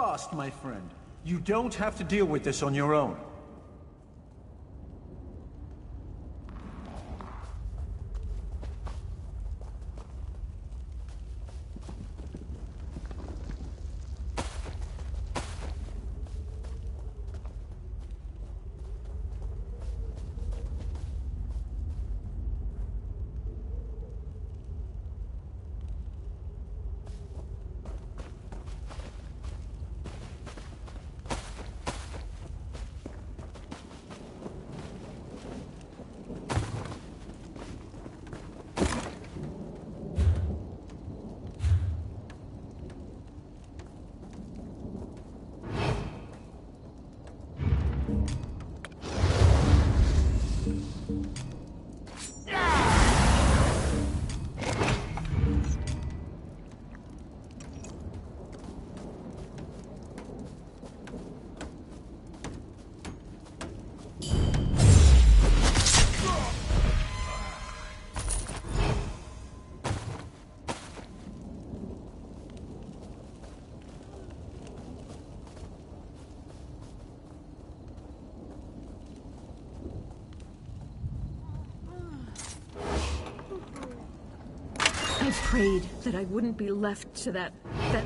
fast, my friend. You don't have to deal with this on your own. I prayed that I wouldn't be left to that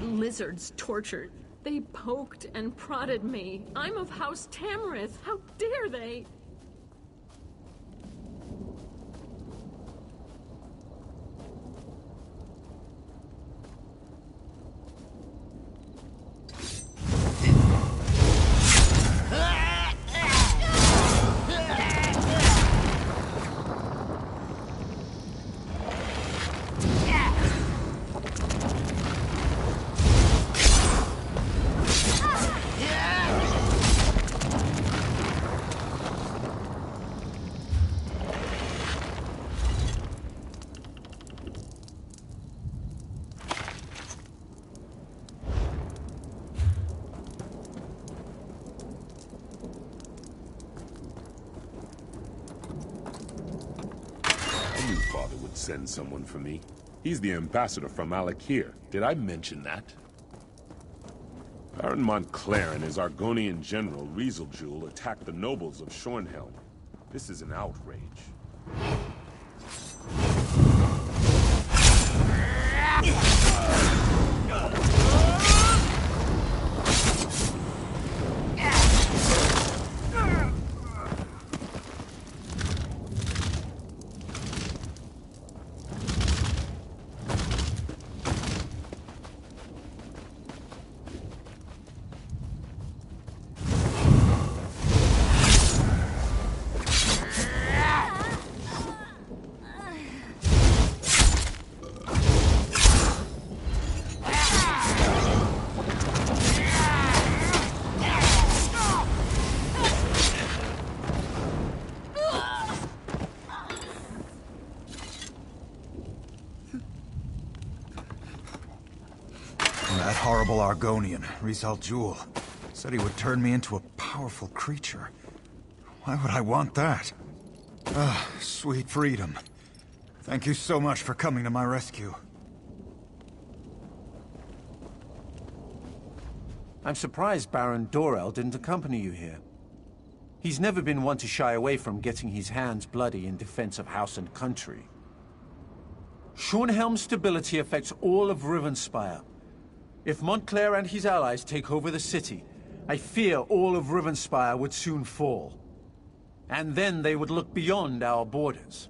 lizard's torture. They poked and prodded me. I'm of House Tamrith. How dare they? Send someone for me. He's the ambassador from Alakir. Did I mention that? Baron Montclair and his Argonian general, Rizel'jul, attacked the nobles of Shornhelm. This is an outrage. That horrible Argonian, Rizel'jul, said he would turn me into a powerful creature. Why would I want that? Ah, sweet freedom. Thank you so much for coming to my rescue. I'm surprised Baron Dorel didn't accompany you here. He's never been one to shy away from getting his hands bloody in defense of house and country. Shornhelm's stability affects all of Rivenspire. If Montclair and his allies take over the city, I fear all of Rivenspire would soon fall. And then they would look beyond our borders.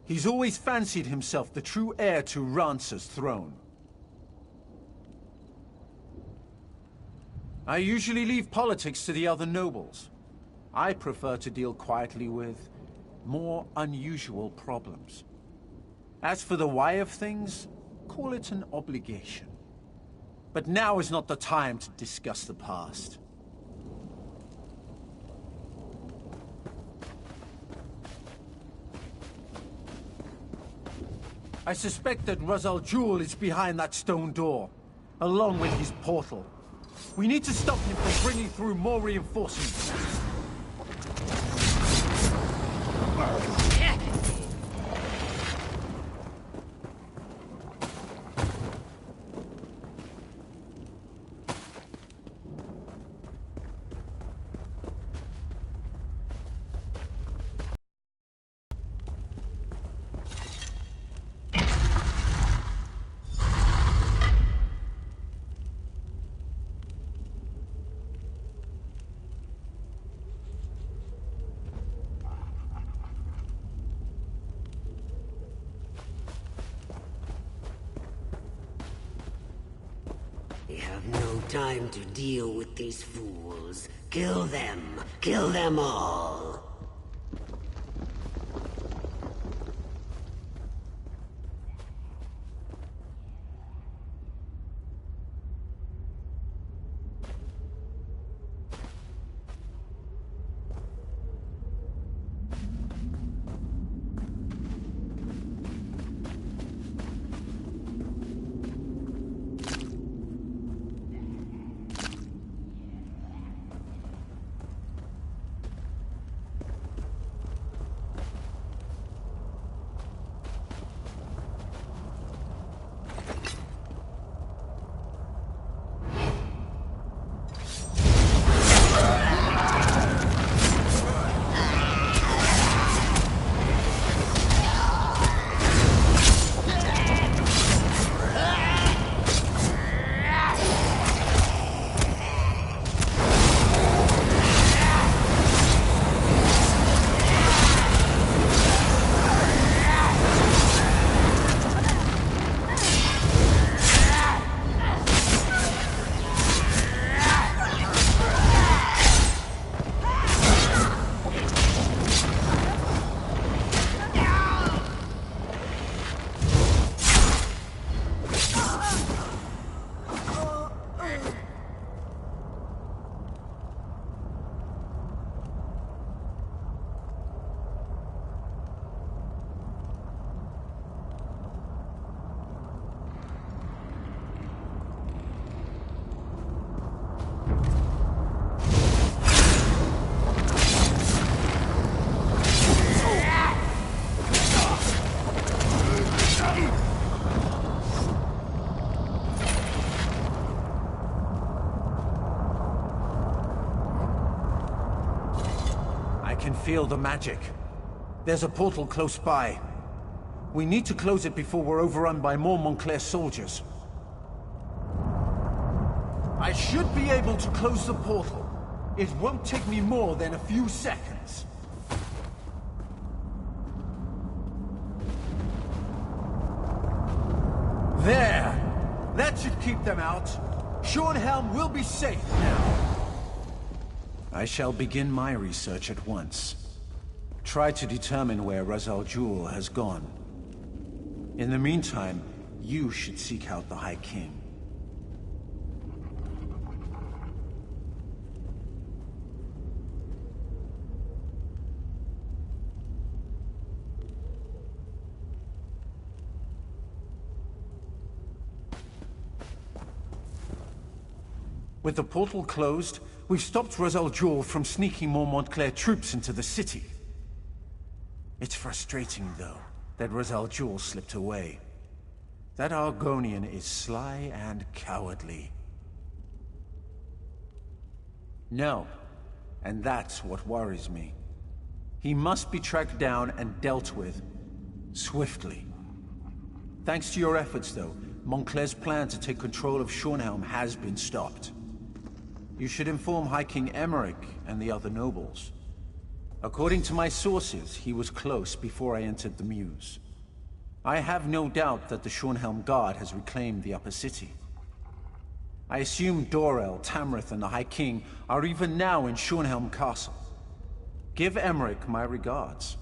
He's always fancied himself the true heir to Rance's throne. I usually leave politics to the other nobles. I prefer to deal quietly with more unusual problems. As for the why of things, call it an obligation. But now is not the time to discuss the past. I suspect that Rizel'jul is behind that stone door, along with his portal. We need to stop him from bringing through more reinforcements. time to deal with these fools. Kill them! Kill them all! Feel the magic. There's a portal close by. We need to close it before we're overrun by more Montclair soldiers. I should be able to close the portal. It won't take me more than a few seconds. There! That should keep them out. Shornhelm will be safe now. I shall begin my research at once. Try to determine where Ra's al Ghul has gone. In the meantime, you should seek out the High King. With the portal closed, we've stopped Ra's al Ghul from sneaking more Montclair troops into the city. It's frustrating, though, that Ra's al Ghul slipped away. That Argonian is sly and cowardly. No, and that's what worries me. He must be tracked down and dealt with, swiftly. Thanks to your efforts, though, Montclair's plan to take control of Shornhelm has been stopped. You should inform High King Emmerich and the other nobles. According to my sources, he was close before I entered the Mews. I have no doubt that the Shornhelm Guard has reclaimed the upper city. I assume Dorel, Tamrith, and the High King are even now in Shornhelm Castle. Give Emmerich my regards.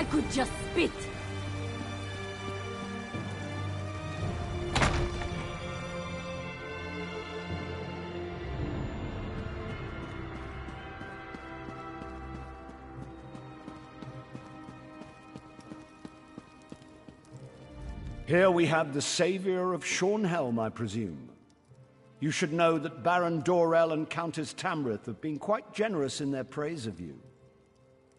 I could just spit. Here we have the savior of Shornhelm, I presume. You should know that Baron Dorell and Countess Tamrith have been quite generous in their praise of you.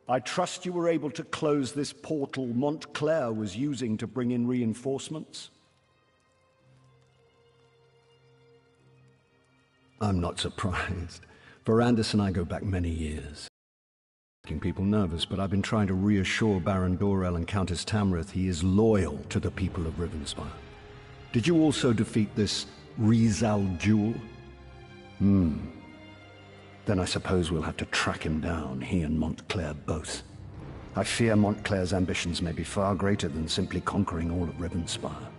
I trust you were able to close this portal Montclair was using to bring in reinforcements? I'm not surprised. Verandis and I go back many years. Making people nervous, but I've been trying to reassure Baron Dorell and Countess Tamrith he is loyal to the people of Rivenspire. Did you also defeat this Rizal Jewel? Then I suppose we'll have to track him down, he and Montclair both. I fear Montclair's ambitions may be far greater than simply conquering all of Rivenspire.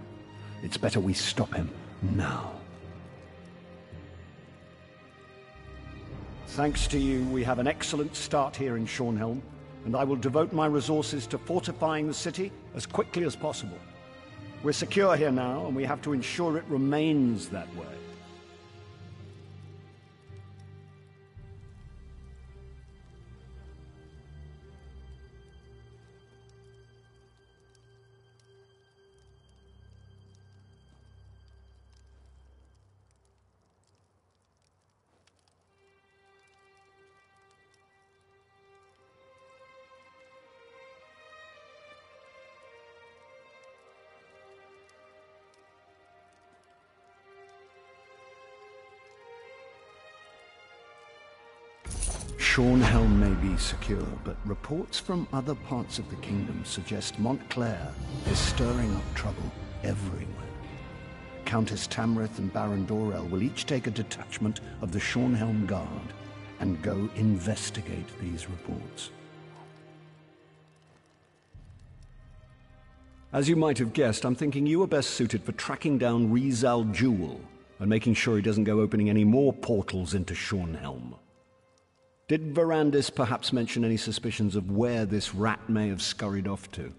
It's better we stop him now. Thanks to you, we have an excellent start here in Shornhelm, and I will devote my resources to fortifying the city as quickly as possible. We're secure here now, and we have to ensure it remains that way. Shornhelm may be secure, but reports from other parts of the kingdom suggest Montclair is stirring up trouble everywhere. Countess Tamrith and Baron Dorell will each take a detachment of the Shornhelm Guard and go investigate these reports. As you might have guessed, I'm thinking you are best suited for tracking down Rizal Jewel and making sure he doesn't go opening any more portals into Shornhelm. Did Verandis perhaps mention any suspicions of where this rat may have scurried off to?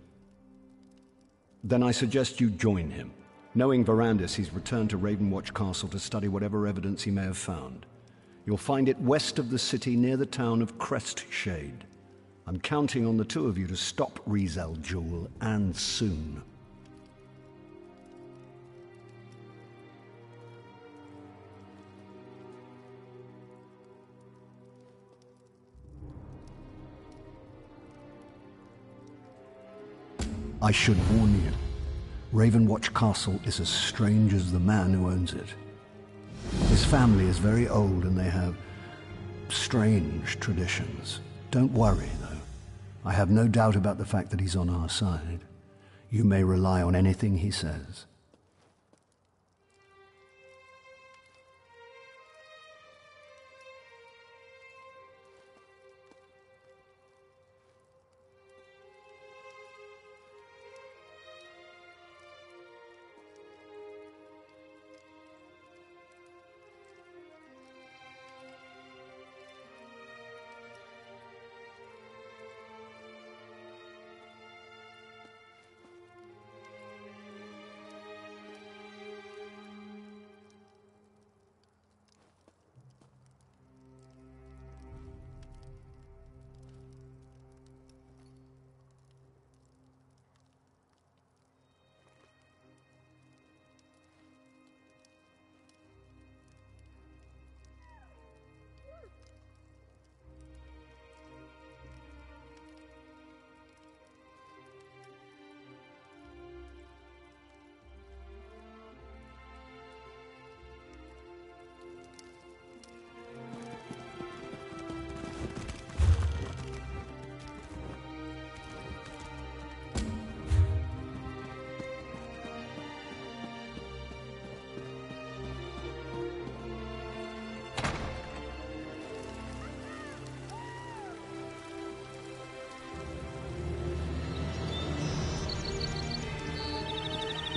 Then I suggest you join him. Knowing Verandis, he's returned to Ravenwatch Castle to study whatever evidence he may have found. You'll find it west of the city near the town of Crestshade. I'm counting on the two of you to stop Rizal Jewel, and soon. I should warn you, Ravenwatch Castle is as strange as the man who owns it. His family is very old and they have strange traditions. Don't worry, though. I have no doubt about the fact that he's on our side. You may rely on anything he says.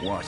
What?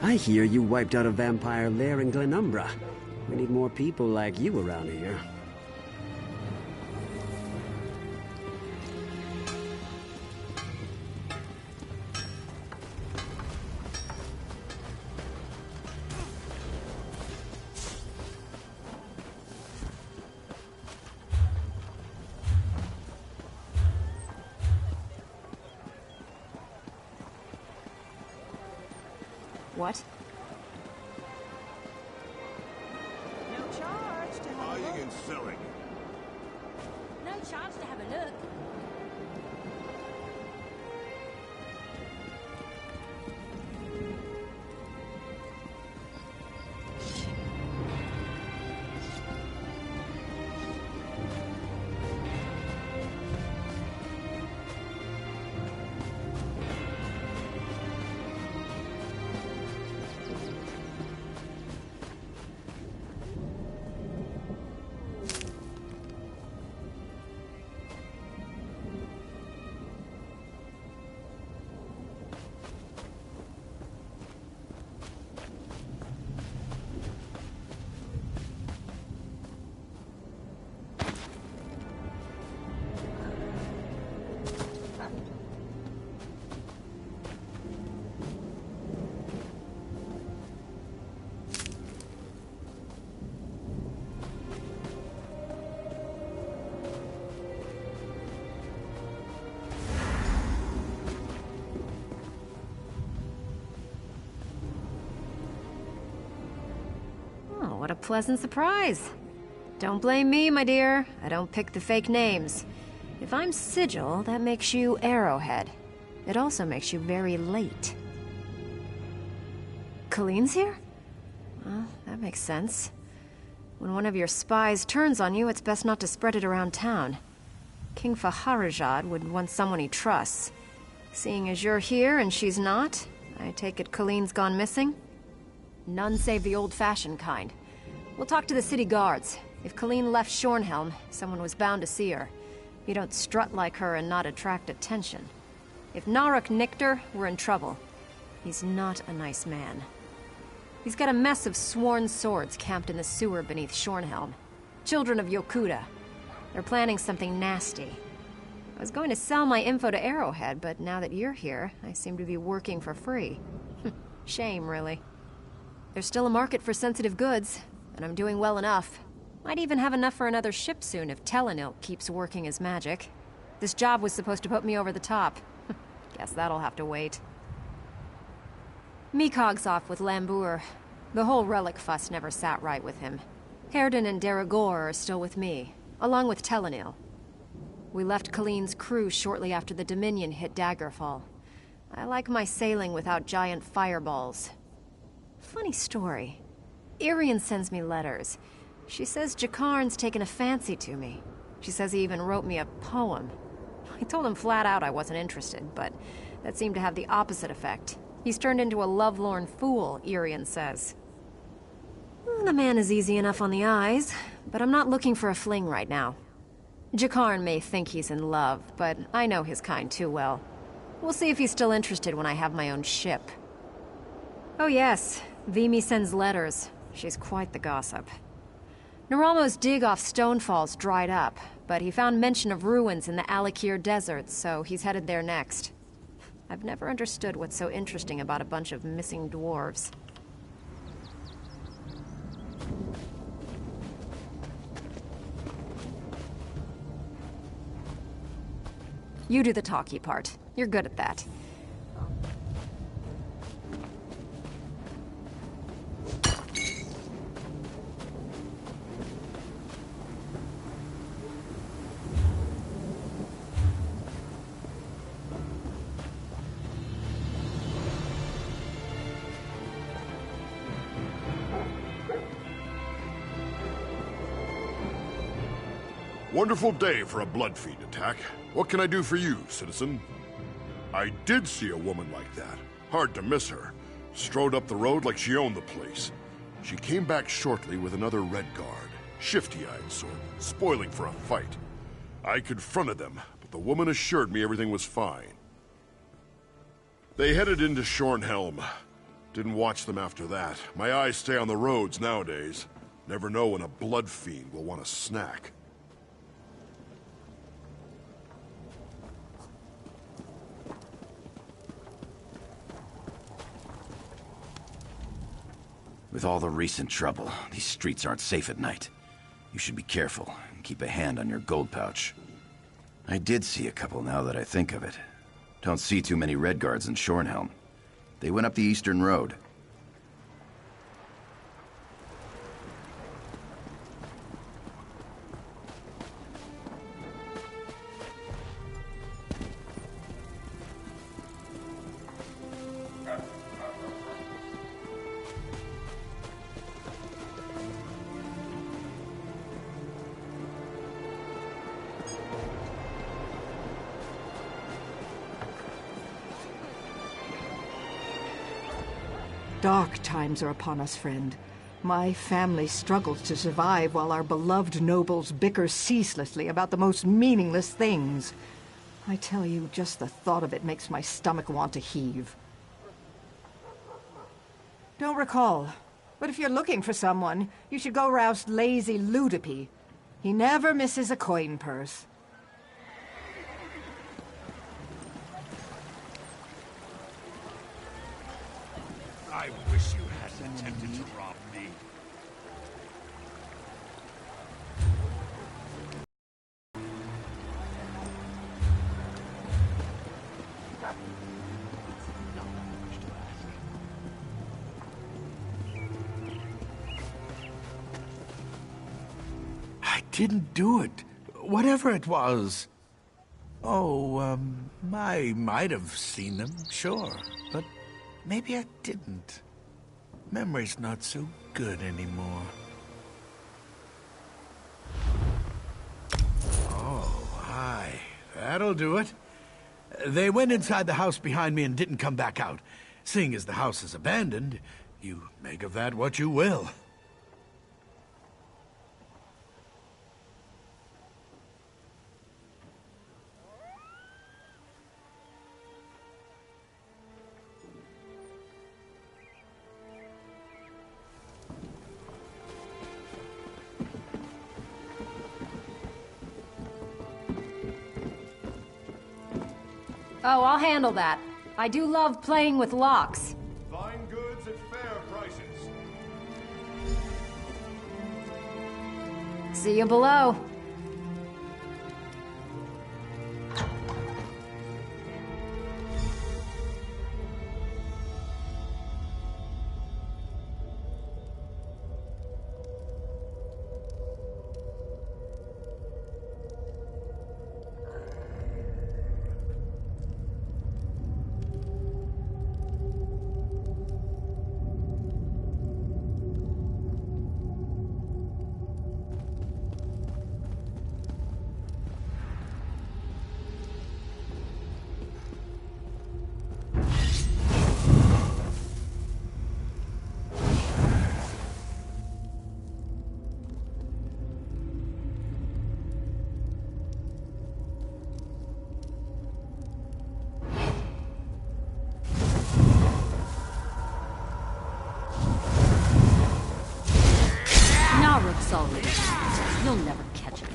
I hear you wiped out a vampire lair in Glenumbra. We need more people like you around here. What? No charge to have a look. Selling. No charge to have a look. What a pleasant surprise. Don't blame me, my dear. I don't pick the fake names. If I'm Sigil, that makes you Arrowhead. It also makes you very late. Colleen's here? Well, that makes sense. When one of your spies turns on you, it's best not to spread it around town. King Kharjo would want someone he trusts. Seeing as you're here and she's not, I take it Colleen's gone missing? None save the old-fashioned kind. We'll talk to the city guards. If Colleen left Shornhelm, someone was bound to see her. You don't strut like her and not attract attention. If Naruk nicked her, we're in trouble. He's not a nice man. He's got a mess of sworn swords camped in the sewer beneath Shornhelm. Children of Yokuda. They're planning something nasty. I was going to sell my info to Arrowhead, but now that you're here, I seem to be working for free. Shame, really. There's still a market for sensitive goods, and I'm doing well enough. Might even have enough for another ship soon if Telenilk keeps working his magic. This job was supposed to put me over the top. Guess that'll have to wait. Mikog's off with Lambour. The whole relic fuss never sat right with him. Herden and Deragor are still with me, along with Telenil. We left Colleen's crew shortly after the Dominion hit Daggerfall. I like my sailing without giant fireballs. Funny story. Irian sends me letters. She says Jakarn's taken a fancy to me. She says he even wrote me a poem. I told him flat out I wasn't interested, but that seemed to have the opposite effect. He's turned into a lovelorn fool, Irian says. The man is easy enough on the eyes, but I'm not looking for a fling right now. Jakarn may think he's in love, but I know his kind too well. We'll see if he's still interested when I have my own ship. Oh yes, Vimy sends letters. She's quite the gossip. Naralmo's dig off Stonefall's dried up, but he found mention of ruins in the Alakir Desert, so he's headed there next. I've never understood what's so interesting about a bunch of missing dwarves. You do the talky part. You're good at that. Wonderful day for a Bloodfiend attack. What can I do for you, citizen? I did see a woman like that. Hard to miss her. Strode up the road like she owned the place. She came back shortly with another Red Guard. Shifty-eyed sort, spoiling for a fight. I confronted them, but the woman assured me everything was fine. They headed into Shornhelm. Didn't watch them after that. My eyes stay on the roads nowadays. Never know when a blood fiend will want a snack. With all the recent trouble, these streets aren't safe at night. You should be careful and keep a hand on your gold pouch. I did see a couple now that I think of it. Don't see too many Redguards in Shornhelm. They went up the Eastern Road. Dark times are upon us, friend. My family struggles to survive while our beloved nobles bicker ceaselessly about the most meaningless things. I tell you, just the thought of it makes my stomach want to heave. Don't recall, but if you're looking for someone, you should go roust lazy Ludipi. He never misses a coin purse. I wish you hadn't attempted to rob me. I didn't do it. Whatever it was. Oh, I might have seen them, sure, but maybe I didn't. Memory's not so good anymore. Oh, hi. That'll do it. They went inside the house behind me and didn't come back out. Seeing as the house is abandoned, you make of that what you will. Oh, I'll handle that. I do love playing with locks. Fine goods at fair prices. See you below. Already. You'll never catch it.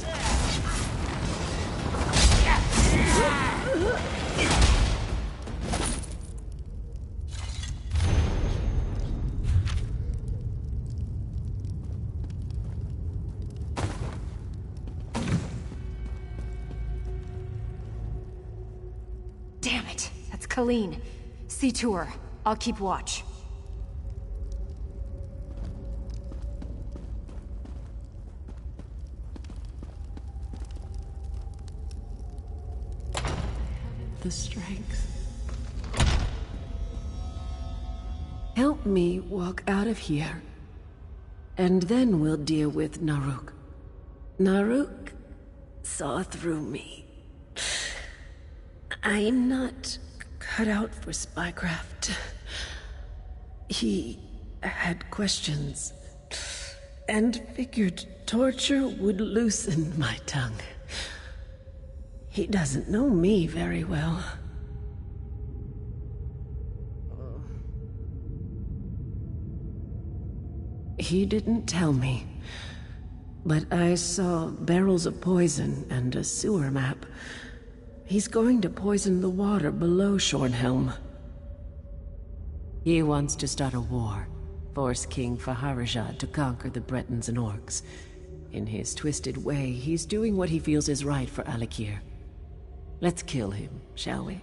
Damn it! That's Colleen. See to her. I'll keep watch. The strength. Help me walk out of here, and then we'll deal with Naruk. Naruk saw through me. I'm not cut out for spycraft. He had questions, and figured torture would loosen my tongue. He doesn't know me very well. He didn't tell me. But I saw barrels of poison and a sewer map. He's going to poison the water below Shornhelm. He wants to start a war. Force King Faharajah to conquer the Bretons and Orcs. In his twisted way, he's doing what he feels is right for Alikir. Let's kill him, shall we?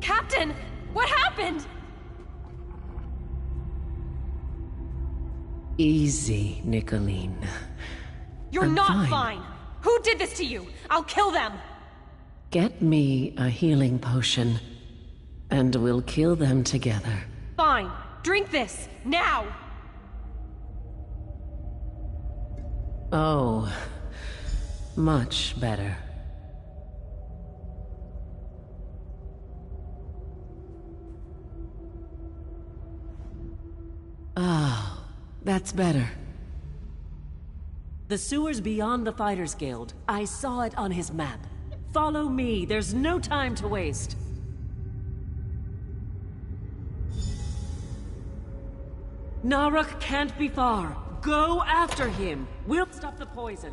Captain! What happened? Easy, Nicolene. You're not fine! Who did this to you? I'll kill them! Get me a healing potion, and we'll kill them together. Fine. Drink this, now! Oh, much better. Ah, that's better. The sewer's beyond the Fighters Guild. I saw it on his map. Follow me, there's no time to waste. Naruk can't be far. Go after him. We'll stop the poison.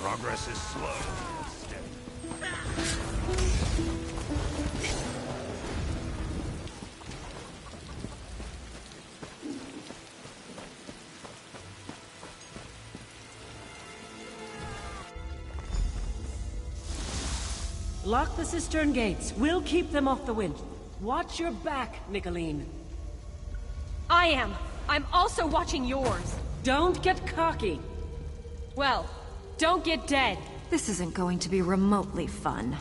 Progress is slow. Lock the cistern gates. We'll keep them off the wind. Watch your back, Nicolene. I am. I'm also watching yours. Don't get cocky. Well, don't get dead. This isn't going to be remotely fun.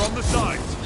From the sides!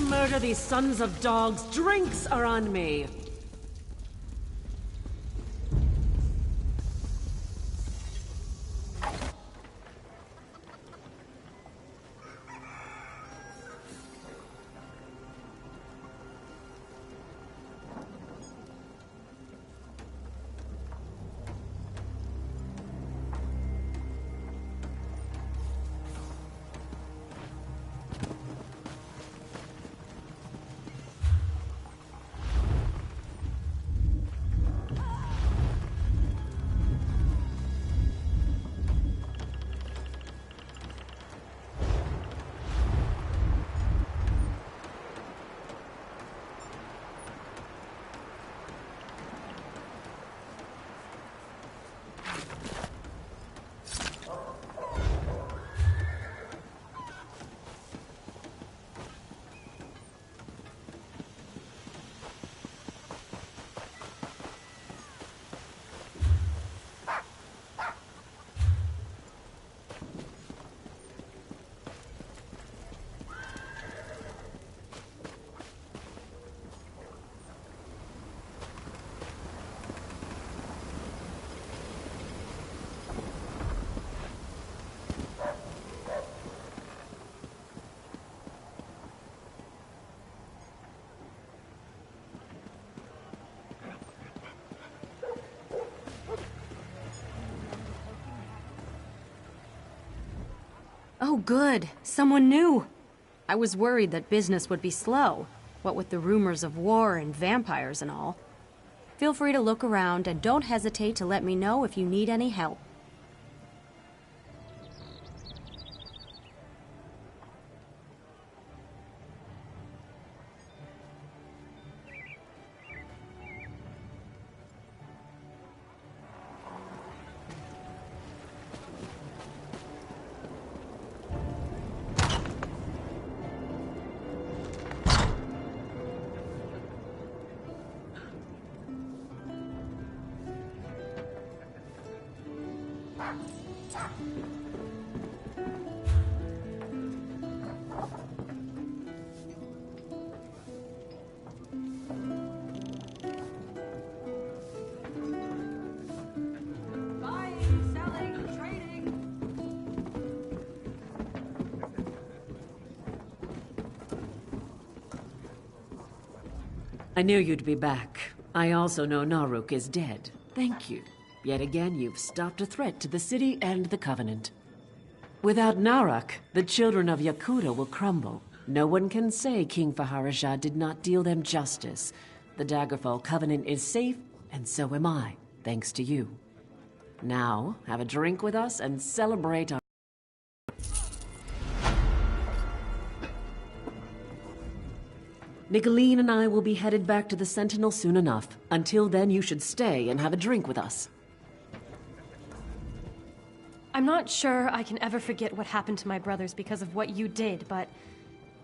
murder these sons of dogs. Drinks are on me. Oh, good. Someone new. I was worried that business would be slow, what with the rumors of war and vampires and all. Feel free to look around and don't hesitate to let me know if you need any help. I knew you'd be back. I also know Naruk is dead. Thank you. Yet again, you've stopped a threat to the city and the Covenant. Without Naruk, the children of Yakuta will crumble. No one can say King Faharaja did not deal them justice. The Daggerfall Covenant is safe, and so am I, thanks to you. Now, have a drink with us and celebrate our... Nicolene and I will be headed back to the Sentinel soon enough. Until then, you should stay and have a drink with us. I'm not sure I can ever forget what happened to my brothers because of what you did, but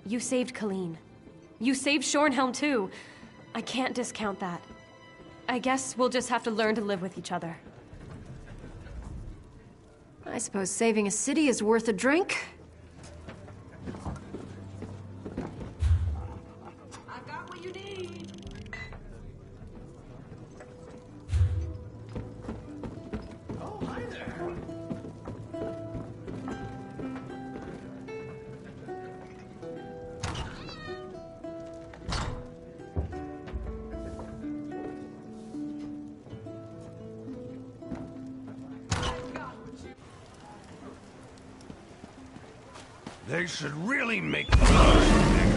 you saved Colleen. You saved Shornhelm too. I can't discount that. I guess we'll just have to learn to live with each other. I suppose saving a city is worth a drink. They should really make the most bigger.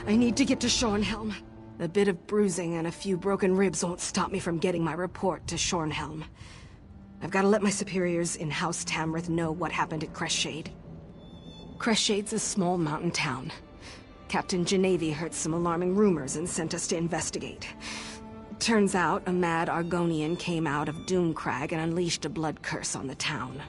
I need to get to Shornhelm. A bit of bruising and a few broken ribs won't stop me from getting my report to Shornhelm. I've got to let my superiors in House Tamrith know what happened at Crestshade. Crestshade's a small mountain town. Captain Genevieve heard some alarming rumors and sent us to investigate. Turns out a mad Argonian came out of Doomcrag and unleashed a blood curse on the town.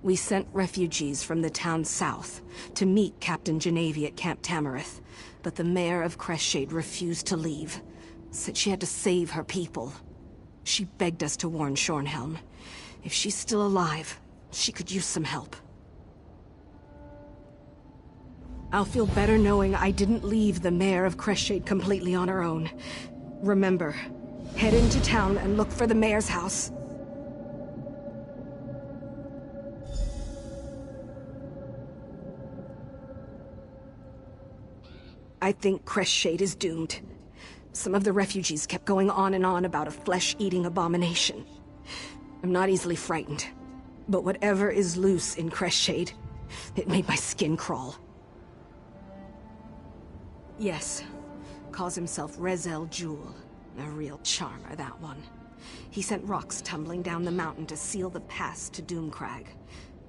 We sent refugees from the town south to meet Captain Genevieve at Camp Tamrith, but the mayor of Crestshade refused to leave. Said she had to save her people. She begged us to warn Shornhelm. If she's still alive, she could use some help. I'll feel better knowing I didn't leave the mayor of Crestshade completely on her own. Remember, head into town and look for the mayor's house. I think Crestshade is doomed. Some of the refugees kept going on and on about a flesh-eating abomination. I'm not easily frightened, but whatever is loose in Crestshade, it made my skin crawl. Yes, calls himself Rezel Jewel. A real charmer, that one. He sent rocks tumbling down the mountain to seal the pass to Doomcrag,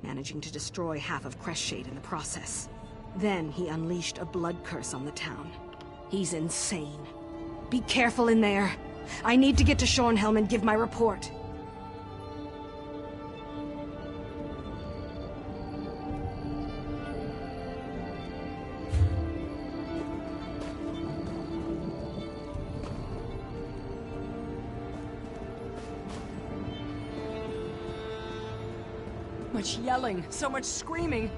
managing to destroy half of Crestshade in the process. Then he unleashed a blood curse on the town. He's insane. Be careful in there. I need to get to Shornhelm and give my report. Much yelling, so much screaming.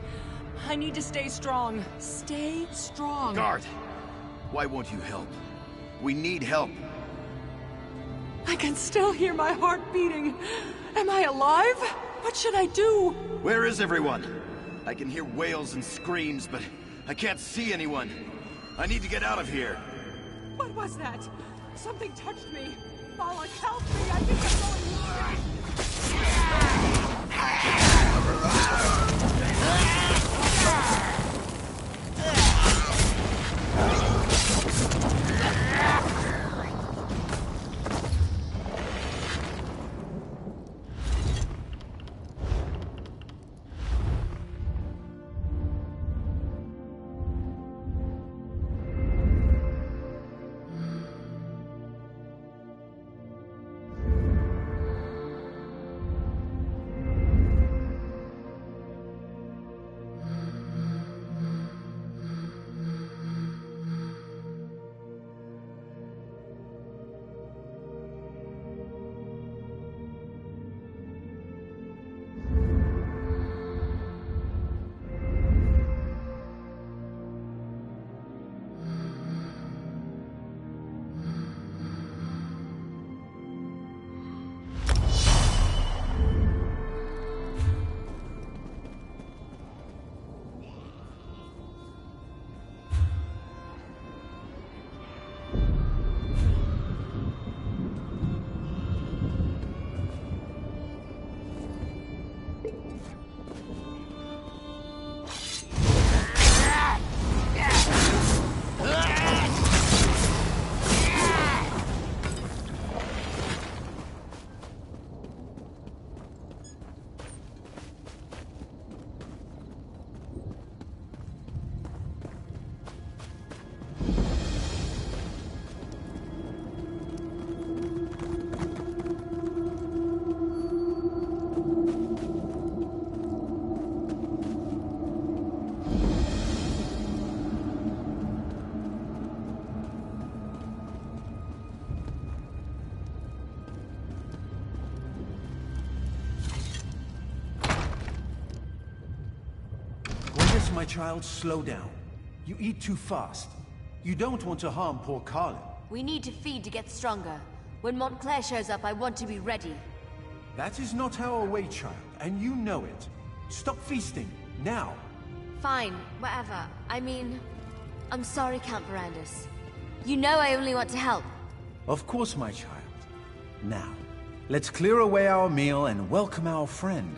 I need to stay strong. Stay strong. Guard! Why won't you help? We need help. I can still hear my heart beating. Am I alive? What should I do? Where is everyone? I can hear wails and screams, but I can't see anyone. I need to get out of here. What was that? Something touched me. Balak, help me! I think I'm My child, slow down. You eat too fast. You don't want to harm poor Carlin. We need to feed to get stronger. When Montclair shows up, I want to be ready. That is not our way, child, and you know it. Stop feasting, now. Fine, whatever. I mean, I'm sorry, Count Verandis. You know I only want to help. Of course, my child. Now, Let's clear away our meal and welcome our friend.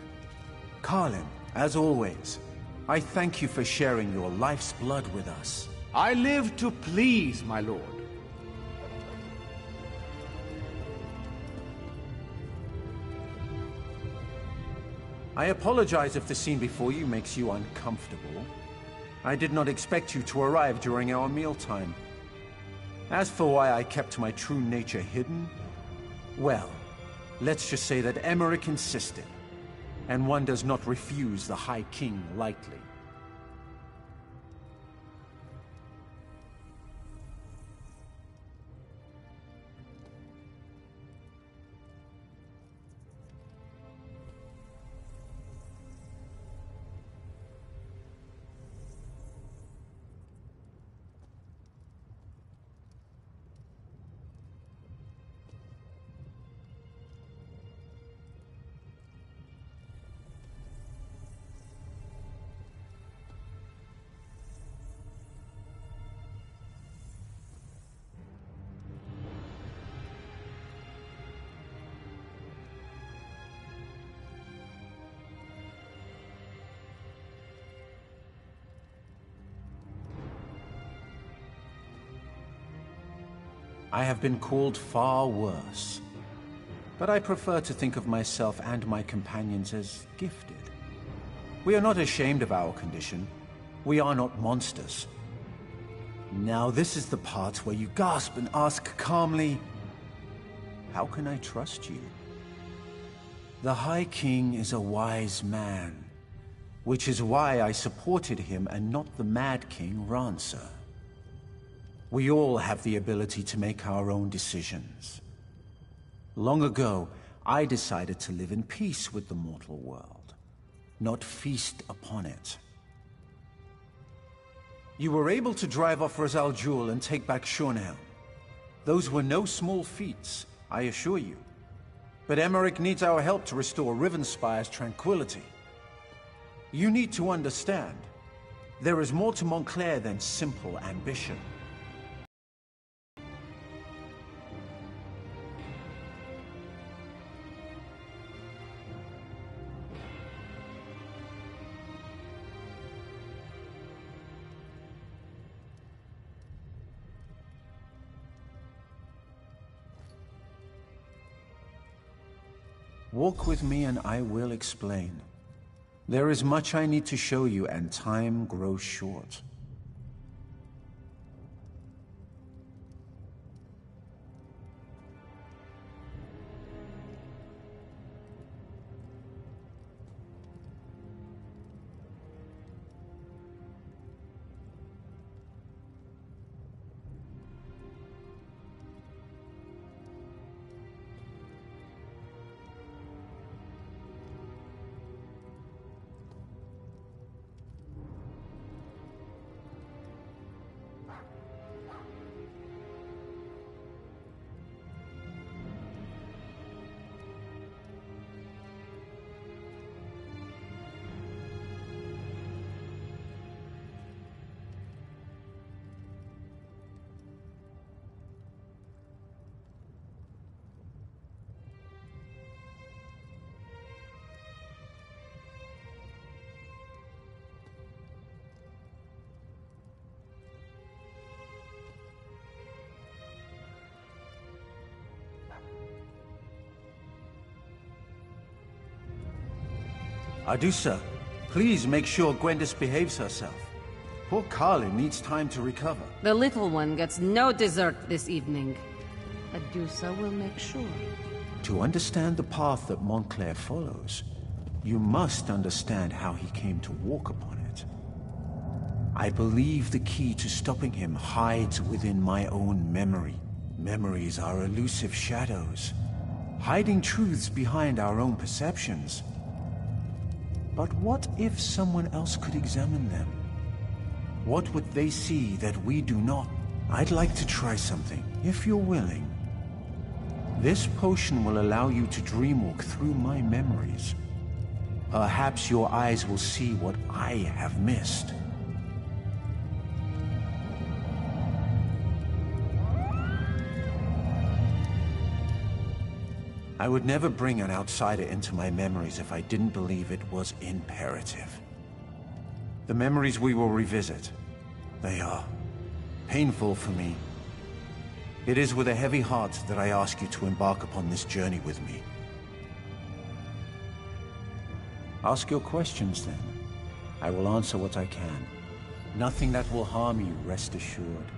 Carlin, as always, I thank you for sharing your life's blood with us. I live to please, my lord. I apologize if the scene before you makes you uncomfortable. I did not expect you to arrive during our mealtime. As for why I kept my true nature hidden, well, let's just say that Emmerich insisted, and one does not refuse the High King lightly. I have been called far worse, but I prefer to think of myself and my companions as gifted. We are not ashamed of our condition. We are not monsters. Now this is the part where you gasp and ask calmly, how can I trust you? The High King is a wise man, which is why I supported him and not the Mad King Rancer. We all have the ability to make our own decisions. Long ago, I decided to live in peace with the mortal world, not feast upon it. You were able to drive off Rizal Jul and take back Shornhelm. Those were no small feats, I assure you. But Emmerich needs our help to restore Rivenspire's tranquility. You need to understand, there is more to Montclair than simple ambition. Walk with me and I will explain. There is much I need to show you and time grows short. Adusa, please make sure Gwendis behaves herself. Poor Carlin needs time to recover. The little one gets no dessert this evening. Adusa will make sure. To understand the path that Montclair follows, you must understand how he came to walk upon it. I believe the key to stopping him hides within my own memory. Memories are elusive shadows, hiding truths behind our own perceptions. But what if someone else could examine them? What would they see that we do not? I'd like to try something, if you're willing. This potion will allow you to dreamwalk through my memories. Perhaps your eyes will see what I have missed. I would never bring an outsider into my memories if I didn't believe it was imperative. The memories we will revisit, they are painful for me. It is with a heavy heart that I ask you to embark upon this journey with me. Ask your questions then. I will answer what I can. Nothing that will harm you, rest assured.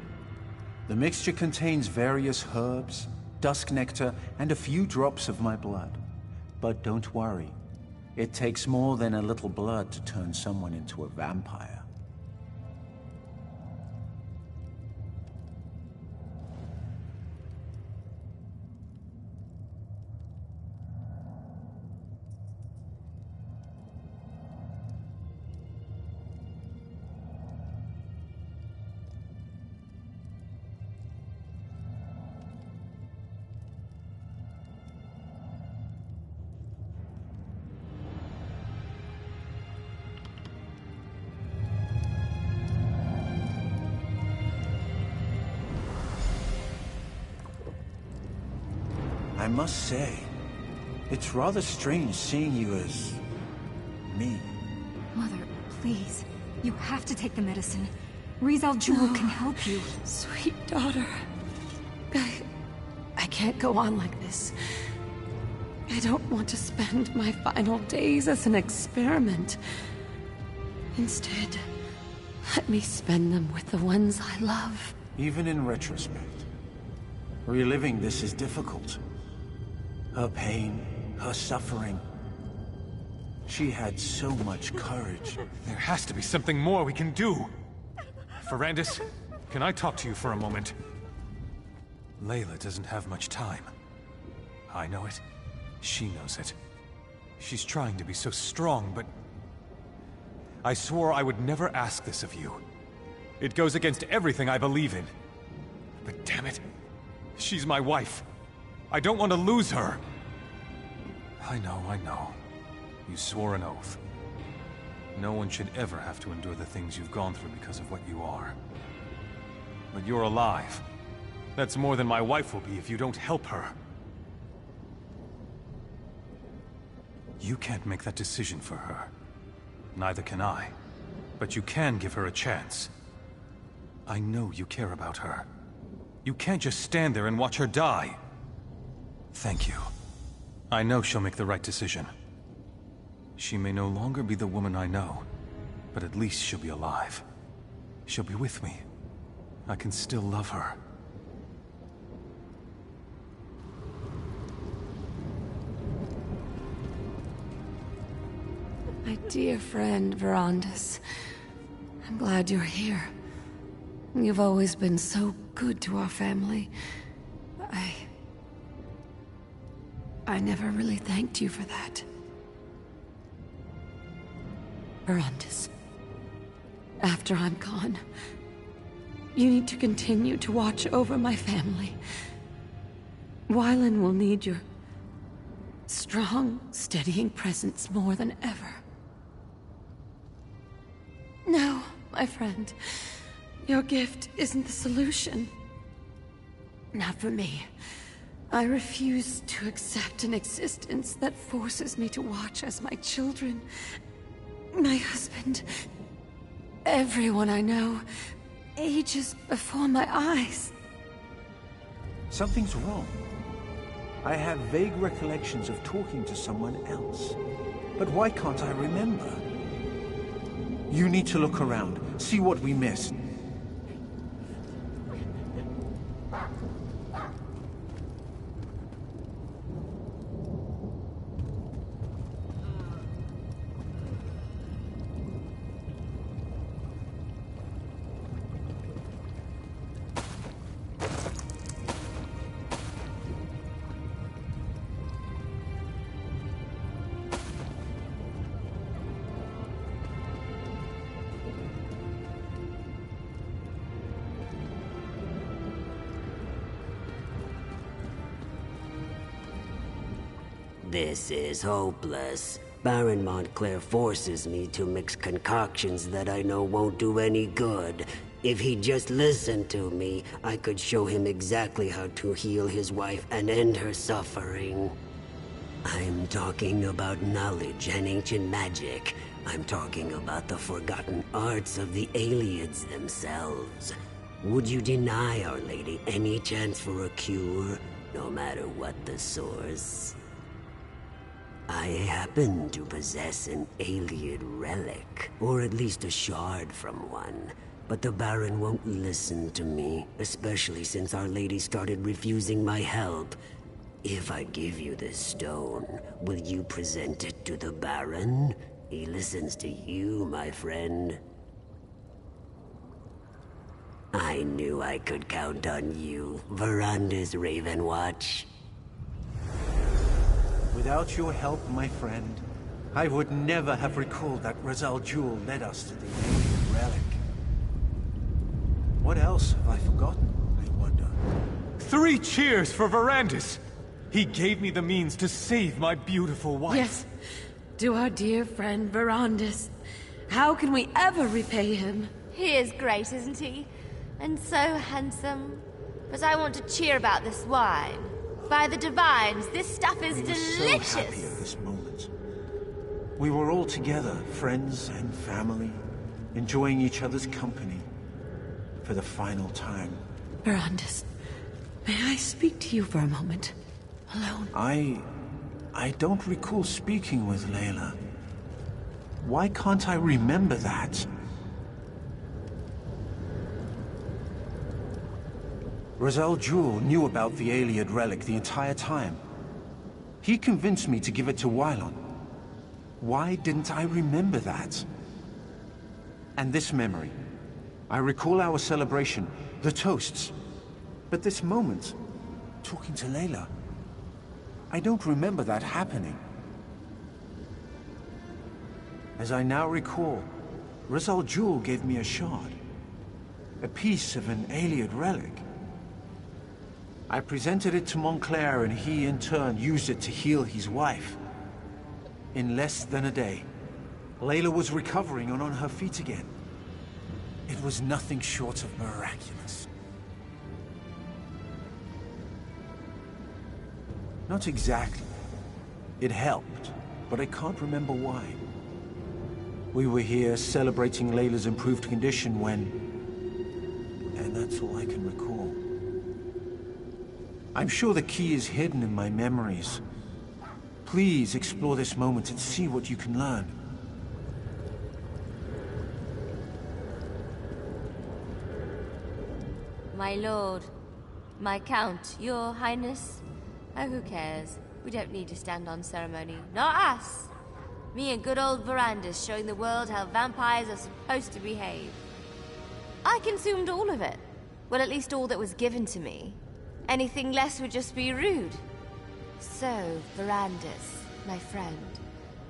The mixture contains various herbs, dusk nectar, and a few drops of my blood. But don't worry. It takes more than a little blood to turn someone into a vampire. I must say, it's rather strange seeing you as... me. Mother, please. You have to take the medicine. Rizal Jewel can help you. Sweet daughter. I can't go on like this. I don't want to spend my final days as an experiment. Instead, let me spend them with the ones I love. Even in retrospect, reliving this is difficult. Her pain, her suffering. She had so much courage. There has to be something more we can do. Ferrandis, can I talk to you for a moment? Layla doesn't have much time. I know it. She knows it. She's trying to be so strong, but... I swore I would never ask this of you. It goes against everything I believe in. But damn it, she's my wife. I don't want to lose her. I know. You swore an oath. No one should ever have to endure the things you've gone through because of what you are. But you're alive. That's more than my wife will be if you don't help her. You can't make that decision for her. Neither can I. But you can give her a chance. I know you care about her. You can't just stand there and watch her die. Thank you. I know she'll make the right decision. She may no longer be the woman I know, but at least she'll be alive. She'll be with me. I can still love her. My dear friend, Verandis. I'm glad you're here. You've always been so good to our family. I never really thanked you for that. Verandis, after I'm gone, you need to continue to watch over my family. Wylan will need your strong, steadying presence more than ever. No, my friend. Your gift isn't the solution. Not for me. I refuse to accept an existence that forces me to watch as my children, my husband, everyone I know, ages before my eyes. Something's wrong. I have vague recollections of talking to someone else. But why can't I remember? You need to look around, see what we missed. This is hopeless. Baron Montclair forces me to mix concoctions that I know won't do any good. If he'd just listened to me, I could show him exactly how to heal his wife and end her suffering. I'm talking about knowledge and ancient magic. I'm talking about the forgotten arts of the aliens themselves. Would you deny Our Lady any chance for a cure, no matter what the source? I happen to possess an alien relic, or at least a shard from one. But the Baron won't listen to me, especially since Our Lady started refusing my help. If I give you this stone, will you present it to the Baron? He listens to you, my friend. I knew I could count on you, Veranda's Ravenwatch. Without your help, my friend, I would never have recalled that Rizal Jewel led us to the alien relic. What else have I forgotten, I wonder? 3 cheers for Verandis! He gave me the means to save my beautiful wife. Yes, to our dear friend Verandis. How can we ever repay him? He is great, isn't he? And so handsome. But I want to cheer about this wine. By the divines, this stuff is delicious! So happy at this moment. We were all together, friends and family, enjoying each other's company for the final time. Verandis, may I speak to you for a moment? Alone. I don't recall speaking with Layla. Why can't I remember that? Rizal Jewel knew about the Ayleid relic the entire time. He convinced me to give it to Wylon. Why didn't I remember that? And this memory. I recall our celebration, the toasts. But this moment, talking to Layla, I don't remember that happening. As I now recall, Rizal Jewel gave me a shard. A piece of an Ayleid relic. I presented it to Montclair and he in turn used it to heal his wife. In less than a day, Layla was recovering and on her feet again. It was nothing short of miraculous. Not exactly. It helped, but I can't remember why. We were here celebrating Layla's improved condition when... and that's all I can recall. I'm sure the key is hidden in my memories. Please explore this moment and see what you can learn. My lord, my count, your highness. Oh, who cares? We don't need to stand on ceremony. Not us! Me and good old Verandis showing the world how vampires are supposed to behave. I consumed all of it. Well, at least all that was given to me. Anything less would just be rude. So, Verandis, my friend,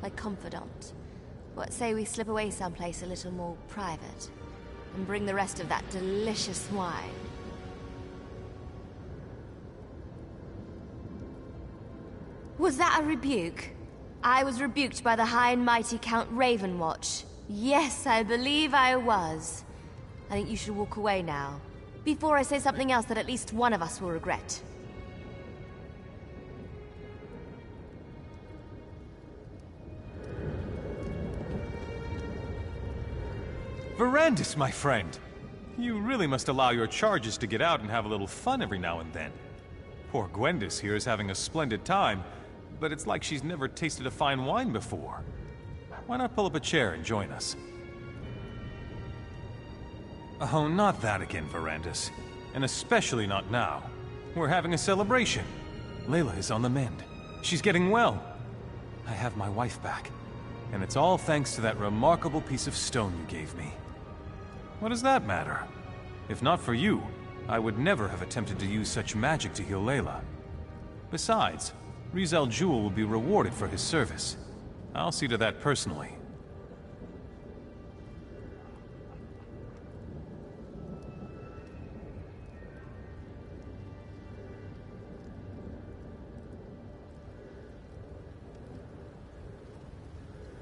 my confidant, what say we slip away someplace a little more private, and bring the rest of that delicious wine? Was that a rebuke? I was rebuked by the high and mighty Count Ravenwatch. Yes, I believe I was. I think you should walk away now, before I say something else that at least one of us will regret. Verandis, my friend! You really must allow your charges to get out and have a little fun every now and then. Poor Gwendis here is having a splendid time, but it's like she's never tasted a fine wine before. Why not pull up a chair and join us? Oh, not that again, Verandis. And especially not now. We're having a celebration. Layla is on the mend. She's getting well. I have my wife back. And it's all thanks to that remarkable piece of stone you gave me. What does that matter? If not for you, I would never have attempted to use such magic to heal Layla. Besides, Rizal Jewel will be rewarded for his service. I'll see to that personally.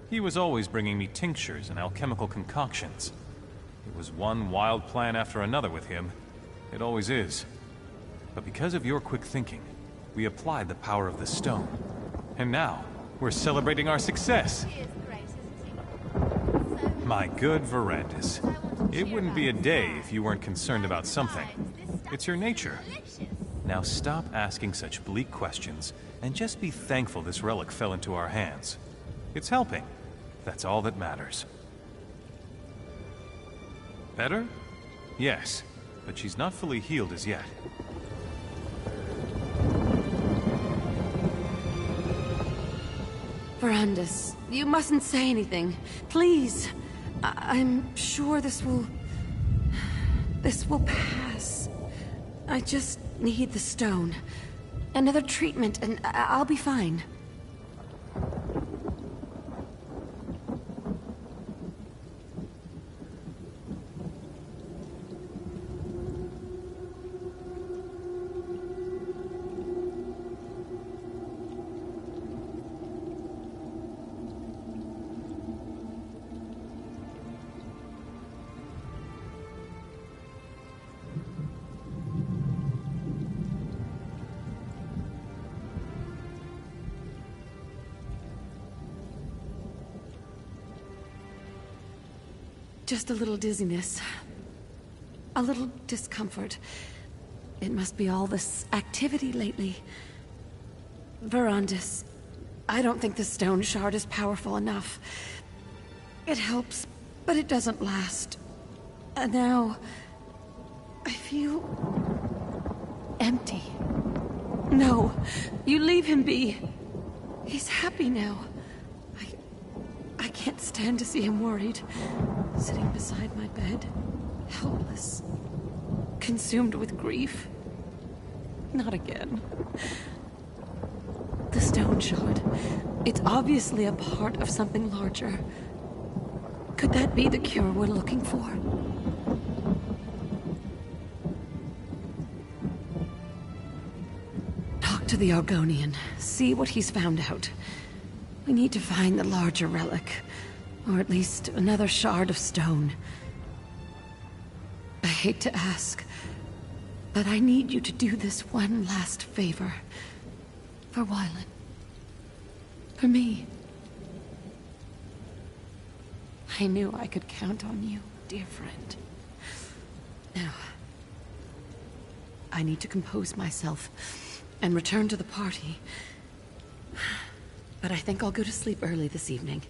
He was always bringing me tinctures and alchemical concoctions. It was one wild plan after another with him. It always is. But because of your quick thinking, we applied the power of the stone, And now, we're celebrating our success. My good Verandis. It wouldn't be a day if you weren't concerned about something. It's your nature. Now stop asking such bleak questions, and just be thankful this relic fell into our hands. It's helping. That's all that matters. Better? Yes, but she's not fully healed as yet. Verandis, you mustn't say anything. Please. I'm sure this will pass. I just need the stone. Another treatment, and I'll be fine. Just a little dizziness. A little discomfort. It must be all this activity lately. Verandis, I don't think the stone shard is powerful enough. It helps, but it doesn't last. And now, I feel empty. No, you leave him be. He's happy now. I can't stand to see him worried. Sitting beside my bed, helpless, consumed with grief. Not again. The stone shard. It's obviously a part of something larger. Could that be the cure we're looking for? Talk to the Argonian. See what he's found out. We need to find the larger relic. Or at least another shard of stone. I hate to ask, but I need you to do this one last favor. For Wylan. For me. I knew I could count on you, dear friend. Now, I need to compose myself and return to the party. But I think I'll go to sleep early this evening.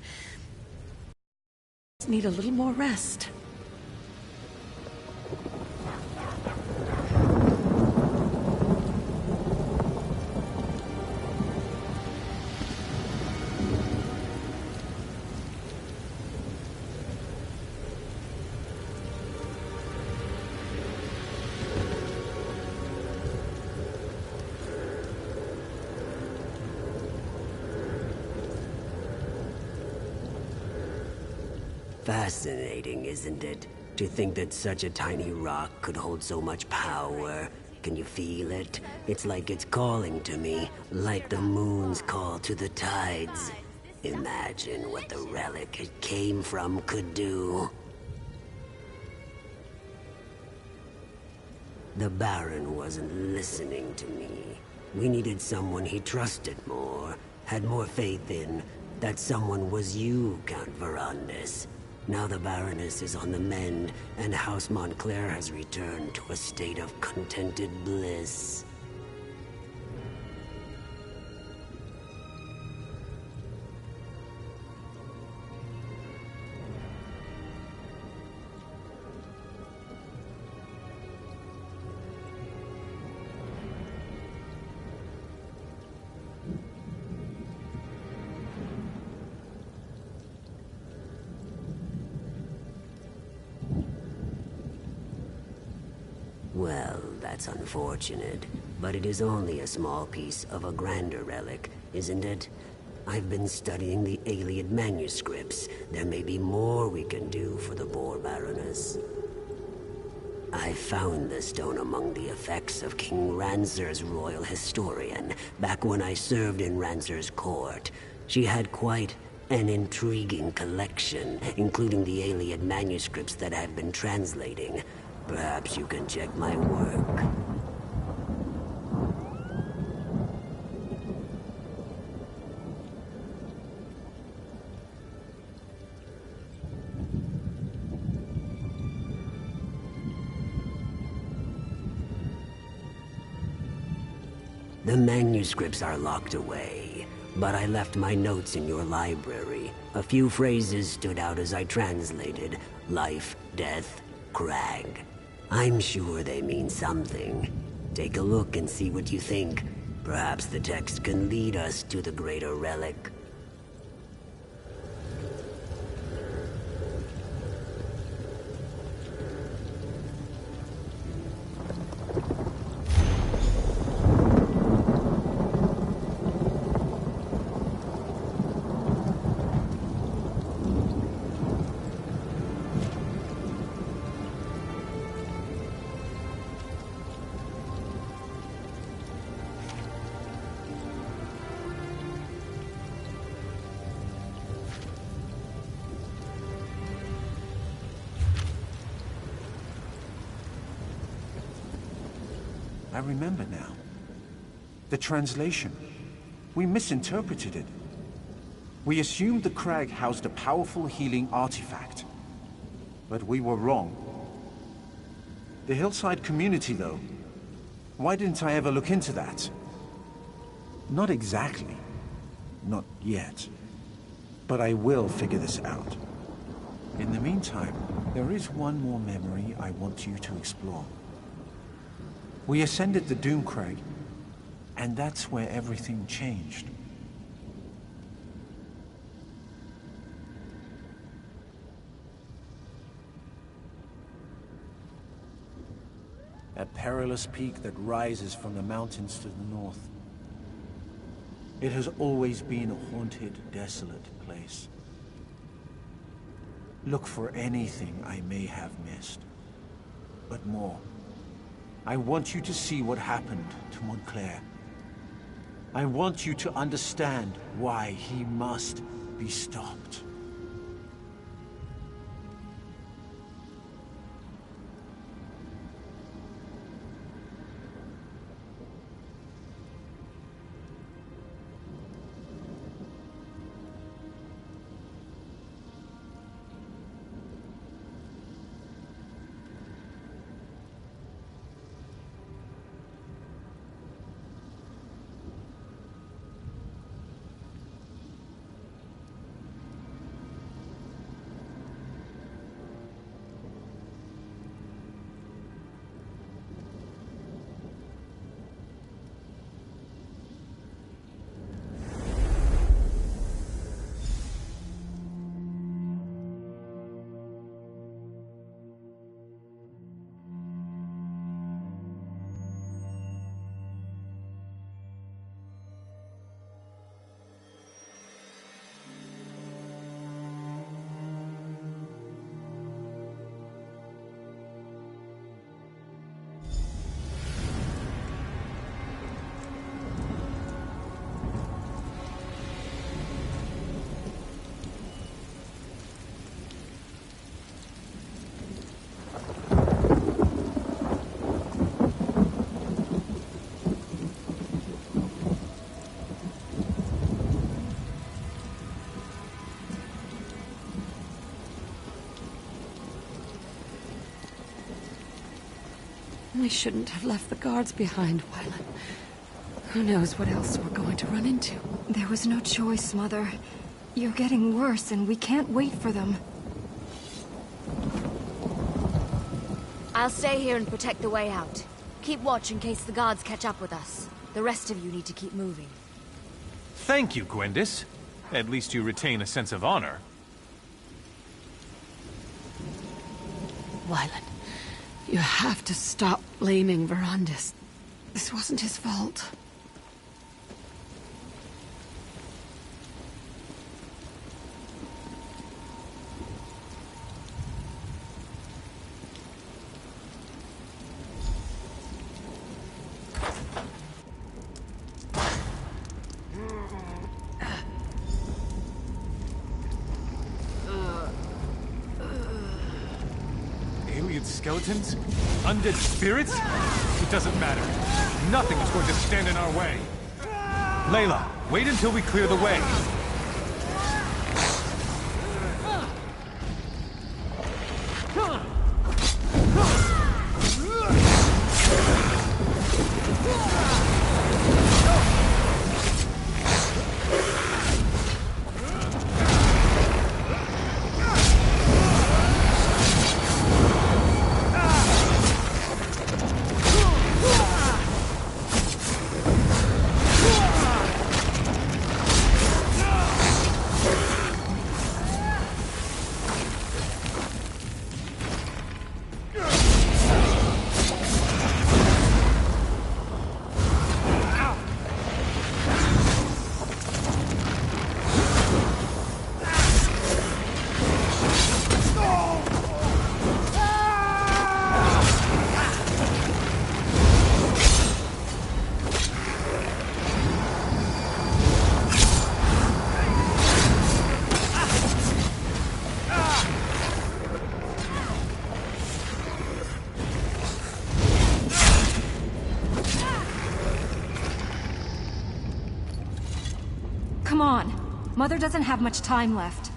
Need a little more rest. Fascinating, isn't it? To think that such a tiny rock could hold so much power. Can you feel it? It's like it's calling to me, like the moon's call to the tides. Imagine what the relic it came from could do. The Baron wasn't listening to me. We needed someone he trusted more, had more faith in. That someone was you, Count Verandis. Now the Baroness is on the mend, and House Montclair has returned to a state of contented bliss. Well, that's unfortunate, but it is only a small piece of a grander relic, isn't it? I've been studying the Iliad manuscripts. There may be more we can do for the poor Baroness. I found the stone among the effects of King Ranzer's royal historian, back when I served in Ranzer's court. She had quite an intriguing collection, including the Iliad manuscripts that I've been translating. Perhaps you can check my work. The manuscripts are locked away, but I left my notes in your library. A few phrases stood out as I translated. Life, death, crag. I'm sure they mean something. Take a look and see what you think. Perhaps the text can lead us to the greater relic. I remember now. The translation. We misinterpreted it. We assumed the crag housed a powerful healing artifact. But we were wrong. The hillside community, though. Why didn't I ever look into that? Not exactly. Not yet. But I will figure this out. In the meantime, there is one more memory I want you to explore. We ascended the Doom Crag, and that's where everything changed. A perilous peak that rises from the mountains to the north. It has always been a haunted, desolate place. Look for anything I may have missed. But more. I want you to see what happened to Montclair. I want you to understand why he must be stopped. We shouldn't have left the guards behind, Wylan. Who knows what else we're going to run into? There was no choice, Mother. You're getting worse, and we can't wait for them. I'll stay here and protect the way out. Keep watch in case the guards catch up with us. The rest of you need to keep moving. Thank you, Gwendis. At least you retain a sense of honor. Wylan, you have to stop blaming Verandis. This wasn't his fault. Skeletons? Undead spirits? It doesn't matter. Nothing is going to stand in our way. Layla, wait until we clear the way. Come on. Mother doesn't have much time left.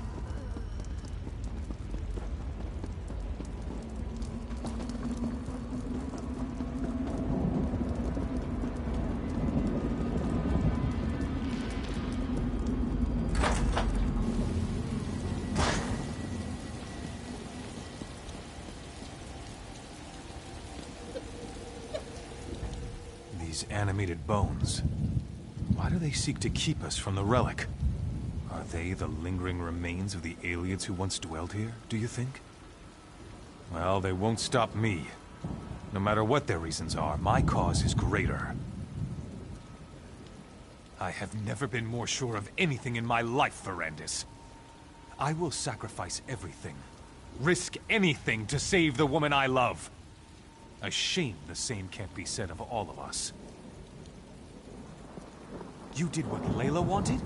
These animated bones. Why do they seek to keep us from the relic? Are they the lingering remains of the aliens who once dwelled here, do you think? Well, they won't stop me. No matter what their reasons are, my cause is greater. I have never been more sure of anything in my life, Verandis. I will sacrifice everything, risk anything to save the woman I love. A shame the same can't be said of all of us. You did what Layla wanted?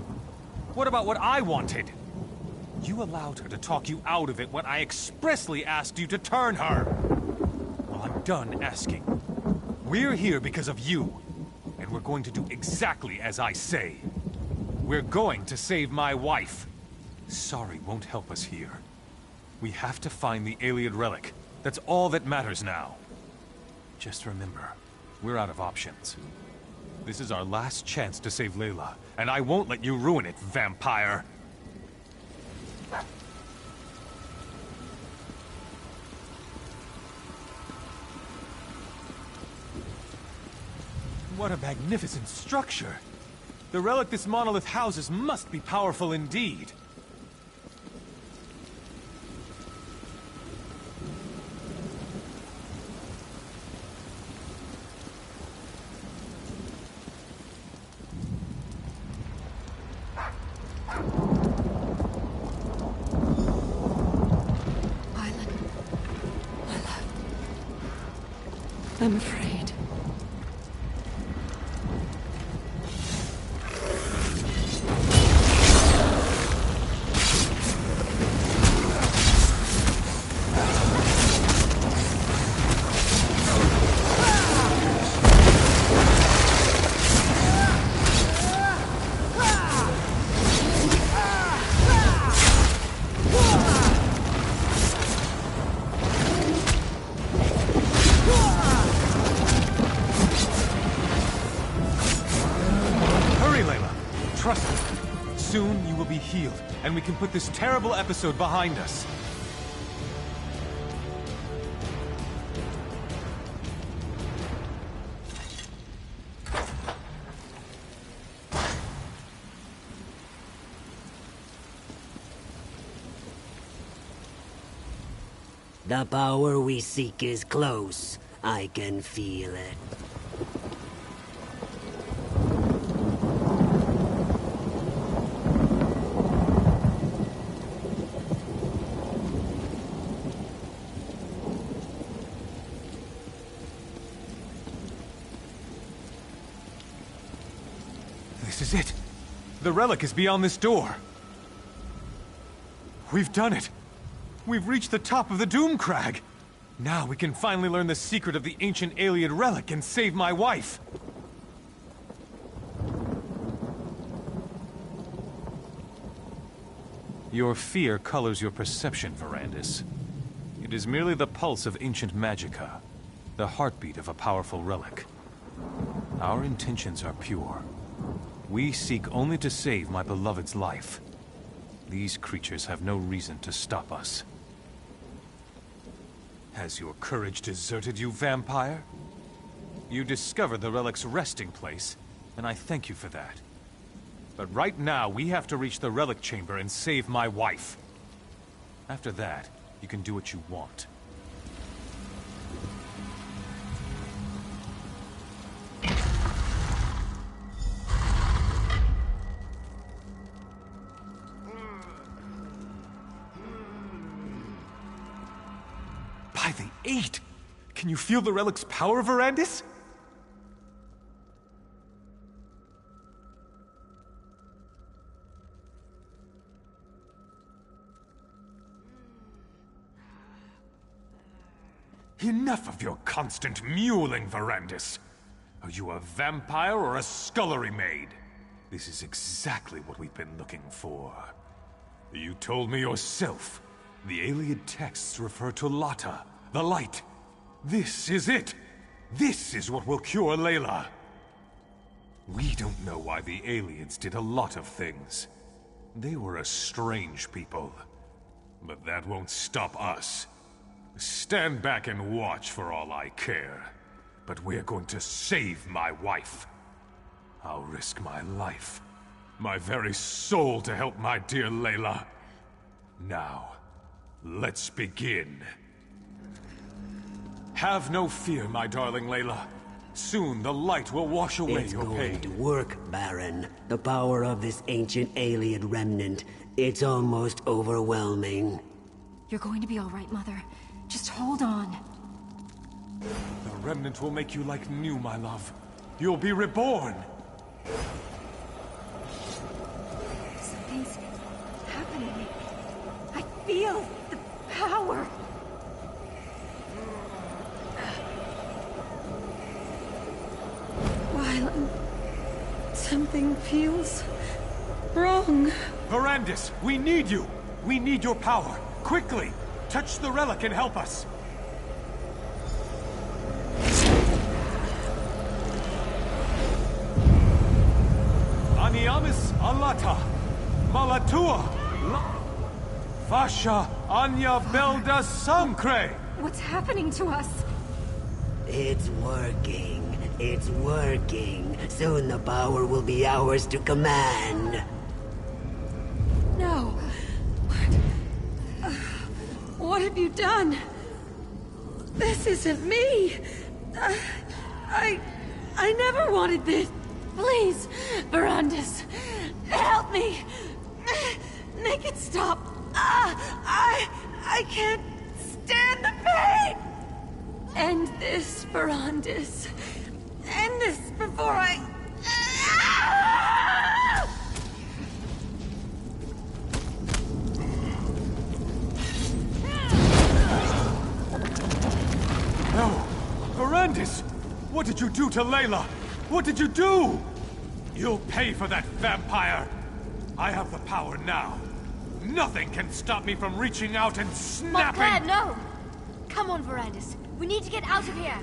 What about what I wanted? You allowed her to talk you out of it when I expressly asked you to turn her. Well, I'm done asking. We're here because of you, and we're going to do exactly as I say. We're going to save my wife. Sorry won't help us here. We have to find the Iliad relic. That's all that matters now. Just remember, we're out of options. This is our last chance to save Layla, and I won't let you ruin it, vampire! What a magnificent structure! The relic this monolith houses must be powerful indeed. I'm afraid. Soon you will be healed, and we can put this terrible episode behind us. The power we seek is close. I can feel it. This is it. The relic is beyond this door. We've done it. We've reached the top of the Doom Crag. Now we can finally learn the secret of the ancient Iliad relic and save my wife. Your fear colors your perception, Verandis. It is merely the pulse of ancient magicka, the heartbeat of a powerful relic. Our intentions are pure. We seek only to save my beloved's life. These creatures have no reason to stop us. Has your courage deserted you, vampire? You discovered the relic's resting place, and I thank you for that. But right now, we have to reach the relic chamber and save my wife. After that, you can do what you want. By the 8! Can you feel the relic's power, Verandis? Enough of your constant mewling, Verandis. Are you a vampire or a scullery maid? This is exactly what we've been looking for. You told me yourself. The Iliad texts refer to Lata, the light. This is it! This is what will cure Layla! We don't know why the Aliens did a lot of things. They were a strange people. But that won't stop us. Stand back and watch for all I care. But we're going to save my wife. I'll risk my life, my very soul to help my dear Layla. Now, let's begin. Have no fear, my darling Layla. Soon the light will wash away your pain. It's going to work, Baron. The power of this ancient alien remnant. It's almost overwhelming. You're going to be all right, Mother. Just hold on. The remnant will make you like new, my love. You'll be reborn. Something's happening. I feel the power. While something feels wrong. Verandis, we need you! We need your power! Quickly! Touch the relic and help us! Aniamis alata! Malatua! Fasha Anya Belda Samkre! What's happening to us? It's working. It's working. Soon the power will be ours to command. No. What have you done? This isn't me. I never wanted this. Please, Verandis, help me. Make it stop. I can't stand the pain. End this, Verandis. End this before I... No! Verandis! What did you do to Layla? What did you do? You'll pay for that, vampire! I have the power now. Nothing can stop me from reaching out and snapping... Montclair, no! Come on, Verandis. We need to get out of here.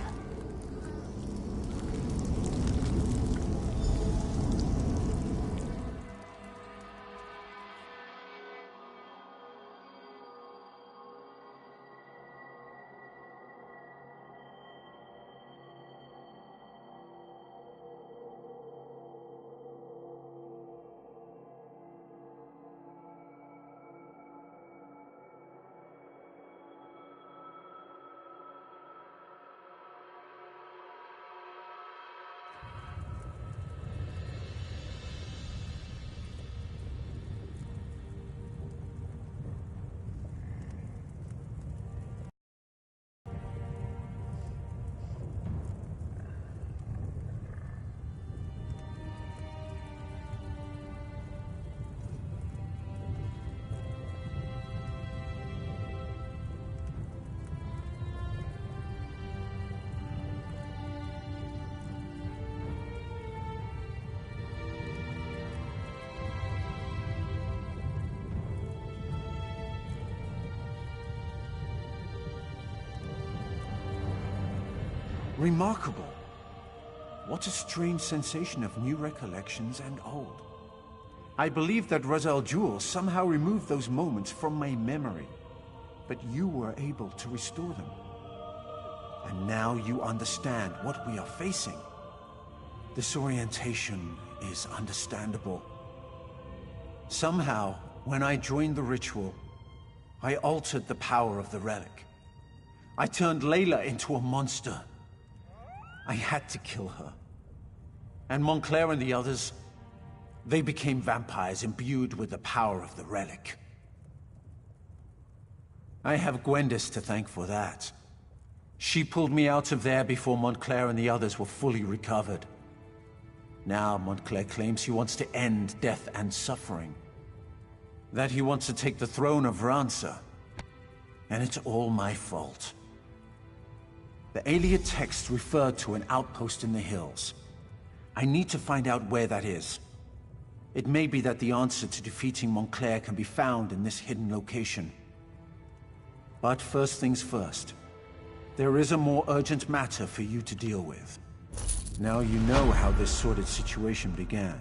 Remarkable. What a strange sensation of new recollections and old. I believe that Ra's al Ghul somehow removed those moments from my memory, but you were able to restore them. And now you understand what we are facing. Disorientation is understandable. Somehow, when I joined the ritual, I altered the power of the relic. I turned Layla into a monster. I had to kill her. And Montclair and the others, they became vampires imbued with the power of the relic. I have Gwendis to thank for that. She pulled me out of there before Montclair and the others were fully recovered. Now Montclair claims he wants to end death and suffering. That he wants to take the throne of Ransa. And it's all my fault. The Iliad text referred to an outpost in the hills. I need to find out where that is. It may be that the answer to defeating Montclair can be found in this hidden location. But first things first. There is a more urgent matter for you to deal with. Now you know how this sordid situation began.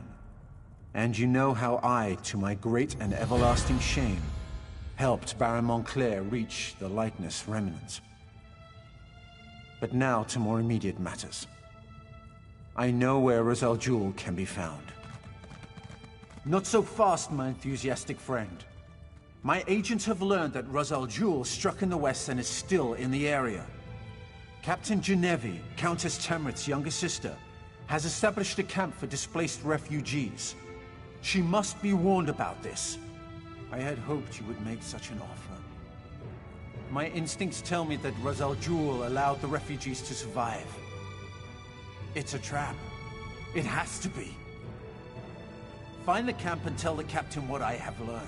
And you know how I, to my great and everlasting shame, helped Baron Montclair reach the Lightness Remnant. But now to more immediate matters. I know where Rizal Jewel can be found. Not so fast, my enthusiastic friend. My agents have learned that Rizal Jewel struck in the west and is still in the area. Captain Genevieve, Countess Temrit's younger sister, has established a camp for displaced refugees. She must be warned about this. I had hoped you would make such an offer. My instincts tell me that Rizal Jewel allowed the refugees to survive. It's a trap. It has to be. Find the camp and tell the captain what I have learned.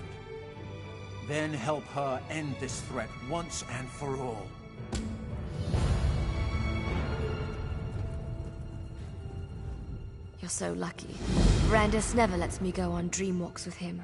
Then help her end this threat once and for all. You're so lucky. Brandis never lets me go on dream walks with him.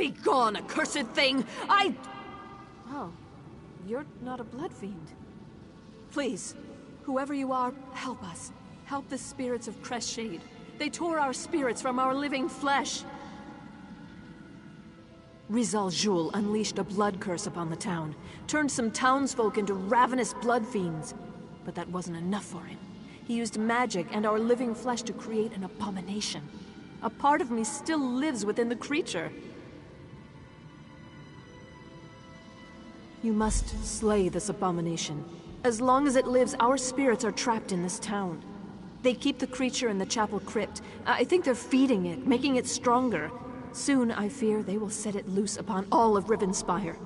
Be gone, accursed thing! Oh, you're not a blood fiend. Please, whoever you are, help us. Help the spirits of Crestshade. They tore our spirits from our living flesh. Rizal Jul unleashed a blood curse upon the town, turned some townsfolk into ravenous blood fiends. But that wasn't enough for him. He used magic and our living flesh to create an abomination. A part of me still lives within the creature. You must slay this abomination. As long as it lives, our spirits are trapped in this town. They keep the creature in the chapel crypt. I think they're feeding it, making it stronger. Soon, I fear, they will set it loose upon all of Rivenspire.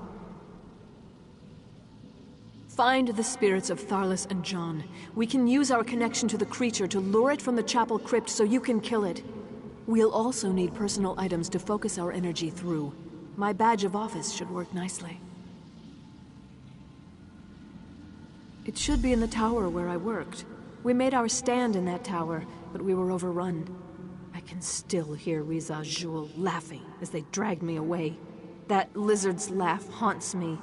Find the spirits of Tharlas and John. We can use our connection to the creature to lure it from the chapel crypt so you can kill it. We'll also need personal items to focus our energy through. My badge of office should work nicely. It should be in the tower where I worked. We made our stand in that tower, but we were overrun. I can still hear Riza Jul laughing as they dragged me away. That lizard's laugh haunts me.